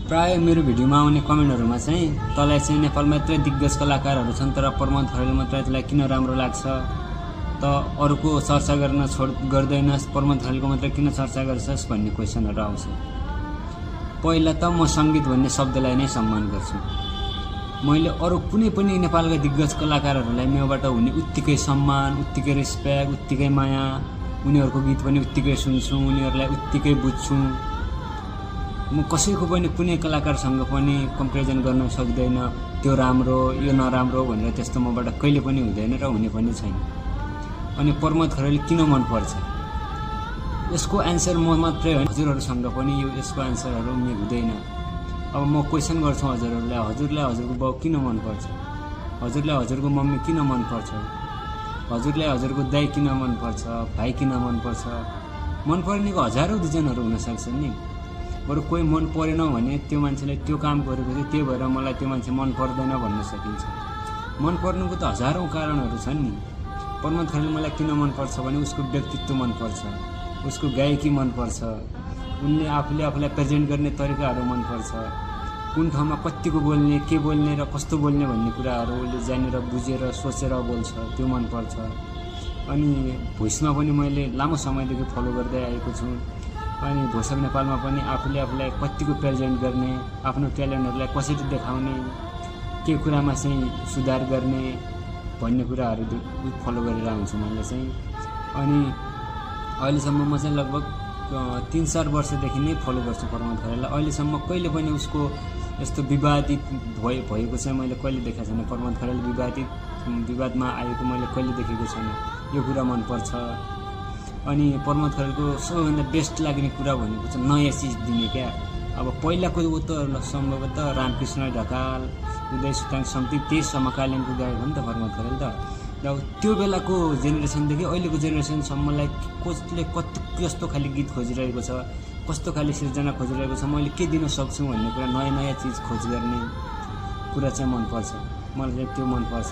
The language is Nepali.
प्राय मेरो भिडियोमा आउने कमेन्टहरुमा चाहिँ तँलाई चाहिँ नेपालमा यत्रै दिग्गज कलाकारहरू छन् तर प्रमोद खरेल मात्रै तँलाई किन राम्रो लाग्छ त अरूको चर्चा गर्न गर्दैनस् प्रमोद खरेलको मात्रै किन चर्चा गर्छस् भन्ने क्वेशनहरु आउँछ। पहिला त म संगीत भन्ने शब्दलाई नै सम्मान गर्छु। मैले अरू कुनै पनि नेपालका दिग्गज कलाकारहरूलाई मेबाट हुने उत्तिकै सम्मान उत्तिकै रेस्पेक्ट उत्तिकै माया उनीहरुको गीत पनि उत्तिकै सुन्छु उनीहरुलाई उत्तिकै बुझ्छु। म कसैको पनि कुनै कलाकारसँग पनि कम्पेरिजन गर्न सक्दैन त्यो राम्रो यो नराम्रो भनेर त्यस्तो मबाट कहिले पनि हुँदैन र हुने पनि छैन। अनि प्रमोद खरेल किन मन पर्छ यसको आन्सर म मात्रै होइन हजुरहरुसँग पनि यसको आन्सरहरु हुँदैन। अब म क्वेशन गर्छु हजुरहरुलाई हजुरको बाउ किन मन पर्छ हजुरलाई हजुरको मम्मी किन मन पर्छ हजुरलाई हजुरको दाइ किन मन पर्छ भाइ किन मन पर्छ मन पर्नेको हजारौं रिजनहरु हुन सक्छन् नि। बरु कोही मन परेन भने त्यो मान्छेले त्यो काम गरेको थियो त्यही भएर मलाई त्यो मान्छे मन पर्दैन भन्न सकिन्छ। मन पर्नुको त हजारौं कारणहरु छन् नि। प्रमोद खरेल मलाई किन मन पर्छ भने उसको व्यक्तित्व मन पर्छ उसको गायकी मन पर्छ उनले आफूलाई प्रेजेन्ट गर्ने तरिकाहरु मन पर्छ कुन ठाउँमा कतिको बोल्ने के बोल्ने र कस्तो बोल्ने भन्ने कुराहरु उले जानेर बुझेर सोचेर बोल्छ त्यो मन पर्छ। अनि भोइसमा पनि मैले लामो समयदेखि फलो गर्दै आएको छु। अनि भोइस अफ नेपालमा पनि आफूलाई कतिको प्रेजेन्ट गर्ने आफ्नो ट्यालेन्टहरुलाई कसरी देखाउने के कुरामा चाहिँ सुधार गर्ने भन्ने कुराहरु फलो गरेर आउँछु मैले चाहिँ। अनि अहिलेसम्म म चाहिँ लगभग 3-4 वर्षदेखि नै फलो गर्छु प्रमोद खरेललाई। अहिलेसम्म कहिले पनि उसको यस्तो विवादित भएको चाहिँ मैले कहिले देखेको छैन। प्रमोद खरेल विवादमा आएको मैले कहिले देखेको छैन। यो कुरा मन पर्छ। अनि प्रमोद खरेलको सबैभन्दा बेस्ट लाग्ने कुरा भनेको चाहिँ नयाँ चीज दिने क्या। अब पहिलाको त सम्भवतः रामकृष्ण ढकाल उदय सुताङ सम्ति त्यही समकालीनको गायक हो नि त प्रमोद खरेल त। र त्यो बेलाको जेनेरेसनदेखि अहिलेको जेनेरेसनसम्मलाई कसले कस्तो खाली गीत खोजिरहेको छ कस्तो खाली सृजना खोजिरहेको छ मैले के दिन सक्छु भन्ने कुरा नयाँ चीज खोज गर्ने कुरा चाहिँ मन पर्छ। मलाई चाहिँ त्यो मन पर्छ।